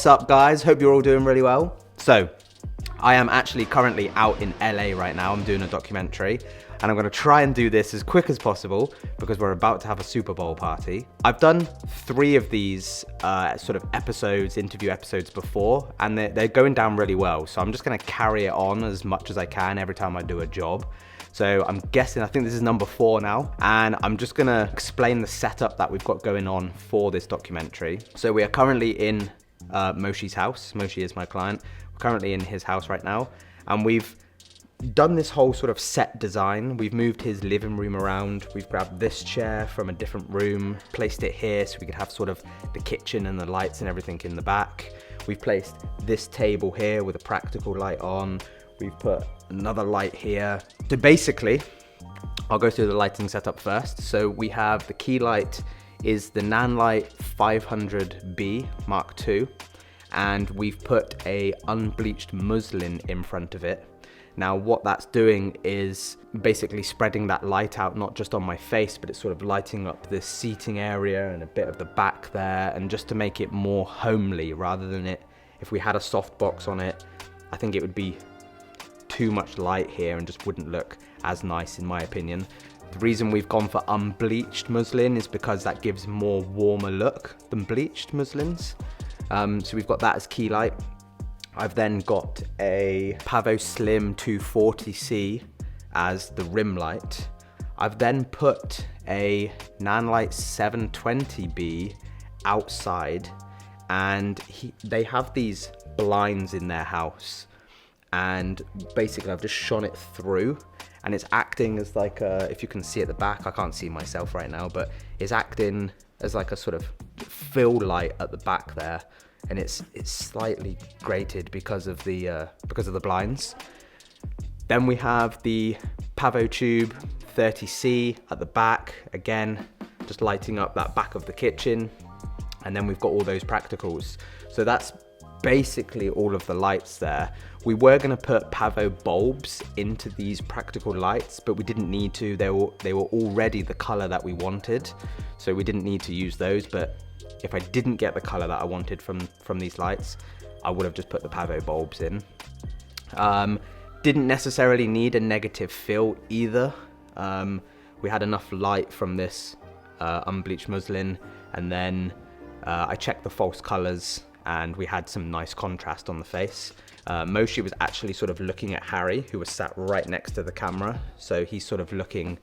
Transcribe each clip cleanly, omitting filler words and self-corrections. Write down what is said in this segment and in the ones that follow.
What's up, guys? Hope you're all doing really well. So, I am actually currently out in LA right now. I'm doing a documentary, and I'm gonna try and do this as quick as possible because we're about to have a Super Bowl party. I've done 3 of these sort of episodes, interview episodes before, and they're going down really well. So I'm just gonna carry it on as much as I can every time I do a job. So I'm guessing, I think this is number 4 now, and I'm just gonna explain the setup that we've got going on for this documentary. So we are currently in Moshi's house. Moshi is my client. We're currently in his house right now, and we've done this whole sort of set design. We've moved his living room around. We've grabbed this chair from a different room, placed it here so we could have sort of the kitchen and the lights and everything in the back. We've placed this table here with a practical light on. We've put another light here. So basically, I'll go through the lighting setup first. So we have the key light is the Nanlite 500B Mark II, and we've put a unbleached muslin in front of it. Now what that's doing is basically spreading that light out, not just on my face, but it's sort of lighting up this seating area and a bit of the back there, and just to make it more homely rather than it, if we had a softbox on it, I think it would be too much light here and just wouldn't look as nice in my opinion. The reason we've gone for unbleached muslin is because that gives more warmer look than bleached muslins. So we've got that as key light. I've then got a Pavo Slim 240C as the rim light. I've then put a Nanlite 720B outside, and they have these blinds in their house, and basically I've just shone it through, and it's acting as like a, if you can see at the back, I can't see myself right now, but it's acting as like a sort of fill light at the back there, and it's slightly grated because of the blinds. Then we have the Pavo Tube 30C at the back, again just lighting up that back of the kitchen, and then we've got all those practicals. So that's basically all of the lights there. We were going to put Pavo bulbs into these practical lights, but we didn't need to. They were already the color that we wanted, so we didn't need to use those. But if I didn't get the color that I wanted from these lights, I would have just put the Pavo bulbs in. Didn't necessarily need a negative fill either. We had enough light from this unbleached muslin, and then I checked the false colors, and we had some nice contrast on the face. Moshi was actually sort of looking at Harry, who was sat right next to the camera, so he's sort of looking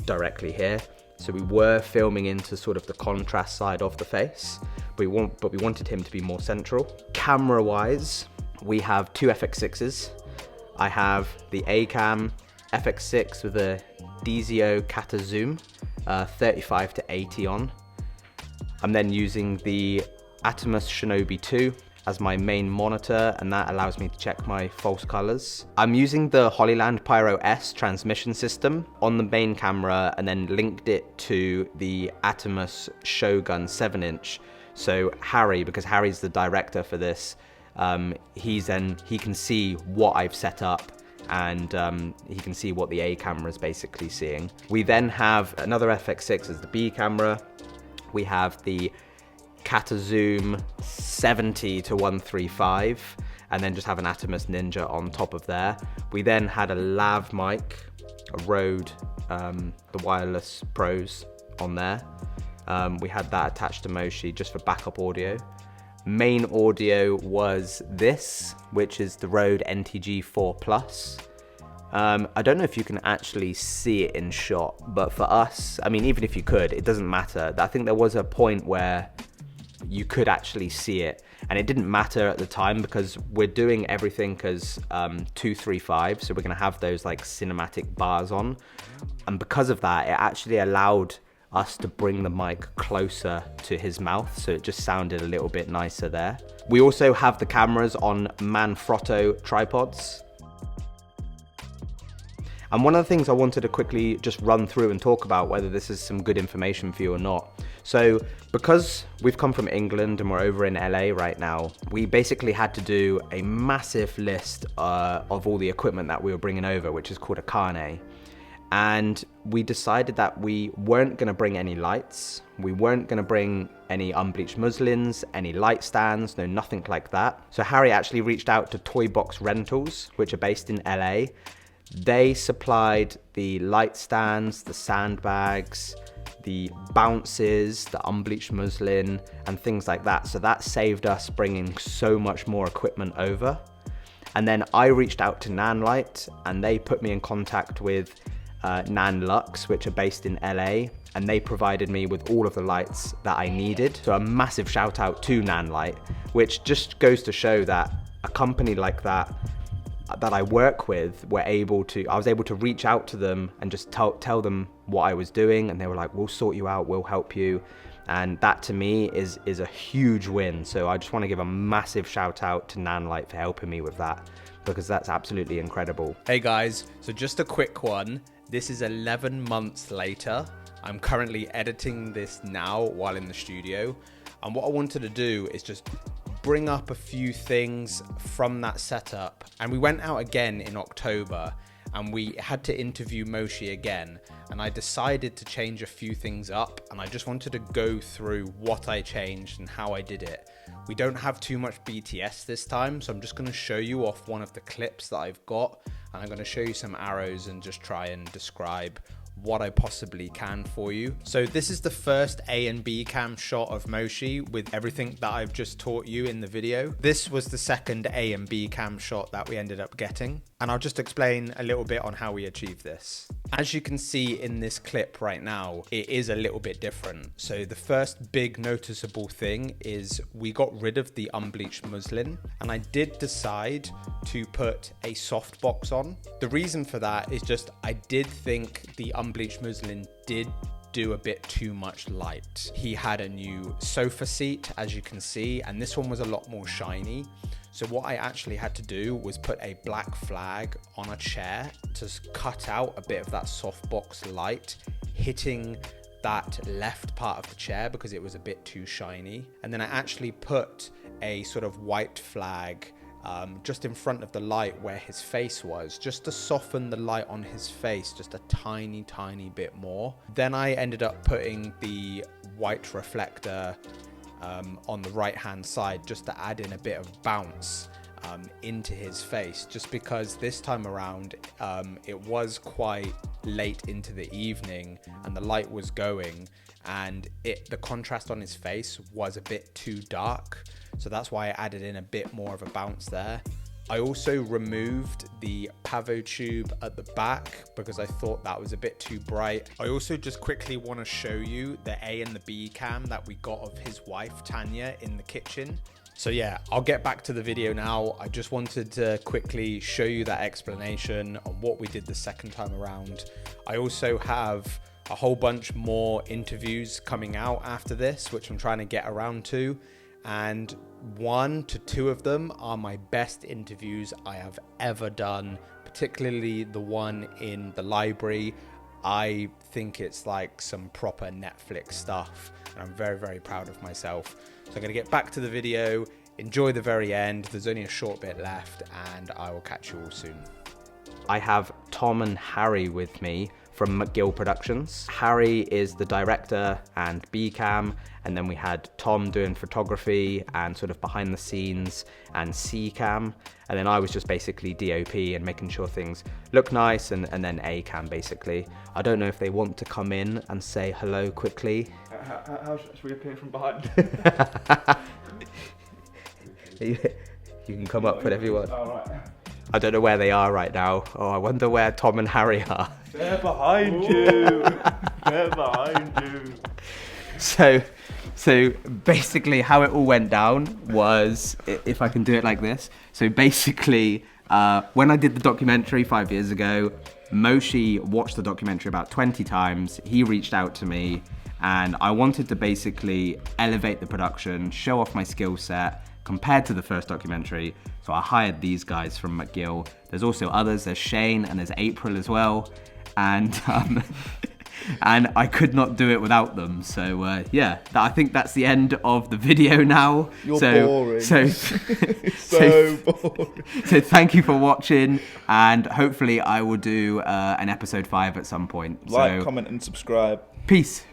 directly here. So we were filming into sort of the contrast side of the face, but we wanted him to be more central. Camera-wise, we have 2 FX6s. I have the A-Cam FX6 with a Dizio Kata zoom, 35 to 80 on. I'm then using the Atomos Shinobi 2 as my main monitor, and that allows me to check my false colors. I'm using the Hollyland Pyro S transmission system on the main camera, and then linked it to the Atomos Shogun 7-inch. So Harry, because Harry's the director for this, he can see what I've set up, and he can see what the A camera is basically seeing. We then have another FX6 as the B camera. We have the Kata zoom 70 to 135, and then just have an Atomos Ninja on top of there. We then had a lav mic, a Rode, the wireless pros on there. We had that attached to Moshi just for backup audio. Main audio was this, which is the Rode NTG 4 Plus. I don't know if you can actually see it in shot, but for us, I mean, even if you could, it doesn't matter. I think there was a point where you could actually see it, and it didn't matter at the time because we're doing everything as 235, so we're going to have those like cinematic bars on, and because of that, it actually allowed us to bring the mic closer to his mouth, so it just sounded a little bit nicer there. We also have the cameras on Manfrotto tripods. And one of the things I wanted to quickly just run through and talk about, whether this is some good information for you or not. So because we've come from England and we're over in LA right now, we basically had to do a massive list of all the equipment that we were bringing over, which is called a carnet. And we decided that we weren't going to bring any lights. We weren't going to bring any unbleached muslins, any light stands, no, nothing like that. So Harry actually reached out to Toy Box Rentals, which are based in LA. They supplied the light stands, the sandbags, the bounces, the unbleached muslin, and things like that. So that saved us bringing so much more equipment over. And then I reached out to Nanlite, and they put me in contact with Nanlux, which are based in LA, and they provided me with all of the lights that I needed. So a massive shout out to Nanlite, which just goes to show that a company like that I work with, I was able to reach out to them and just tell them what I was doing, and they were like, we'll sort you out, we'll help you. And that to me is a huge win. So I just want to give a massive shout out to Nanlite for helping me with that, because that's absolutely incredible. Hey guys, so just a quick one. This is 11 months later. I'm currently editing this now while in the studio. And what I wanted to do is just bring up a few things from that setup. And we went out again in October, and we had to interview Moshi again. And I decided to change a few things up, and I just wanted to go through what I changed and how I did it. We don't have too much BTS this time, so I'm just going to show you off one of the clips that I've got, and I'm going to show you some arrows and just try and describe what I possibly can for you. So this is the first A and B cam shot of Moshi with everything that I've just taught you in the video. This was the second A and B cam shot that we ended up getting, and I'll just explain a little bit on how we achieved this. As you can see in this clip right now, it is a little bit different. So the first big noticeable thing is we got rid of the unbleached muslin, and I did decide to put a softbox on. The reason for that is just I did think the unbleached muslin did do a bit too much light. He had a new sofa seat, as you can see, and this one was a lot more shiny. So what I actually had to do was put a black flag on a chair to cut out a bit of that softbox light hitting that left part of the chair because it was a bit too shiny. And then I actually put a sort of white flag just in front of the light where his face was, just to soften the light on his face just a tiny bit more. Then I ended up putting the white reflector on the right hand side just to add in a bit of bounce into his face, just because this time around it was quite late into the evening and the light was going, and the contrast on his face was a bit too dark, so that's why I added in a bit more of a bounce there. I also removed the pavo tube at the back because I thought that was a bit too bright. I also just quickly want to show you the A and the B cam that we got of his wife Tanya in the kitchen. So yeah, I'll get back to the video now. I just wanted to quickly show you that explanation on what we did the second time around. I also have a whole bunch more interviews coming out after this, which I'm trying to get around to. And 1 to 2 of them are my best interviews I have ever done, particularly the one in the library. I think it's like some proper Netflix stuff, and I'm very proud of myself. So I'm going to get back to the video, enjoy the very end. There's only a short bit left, and I will catch you all soon. I have Tom and Harry with me from McGill Productions. Harry is the director and B-cam, and then we had Tom doing photography and sort of behind the scenes and C-cam, and then I was just basically DOP and making sure things look nice, and then A-cam basically. I don't know if they want to come in and say hello quickly. How should we appear from behind? You can come up whenever you want. Oh, right. I don't know where they are right now. Oh, I wonder where Tom and Harry are. They're behind you. They're behind you. So basically how it all went down was, if I can do it like this. So basically, when I did the documentary 5 years ago, Moshi watched the documentary about 20 times. He reached out to me, and I wanted to basically elevate the production, show off my skill set compared to the first documentary. So I hired these guys from McGill. There's also others, there's Shane and there's April as well. And and I could not do it without them. So I think that's the end of the video now. You're boring. So Boring. so thank you for watching, and hopefully I will do an episode 5 at some point. Like, so, comment, and subscribe. peace.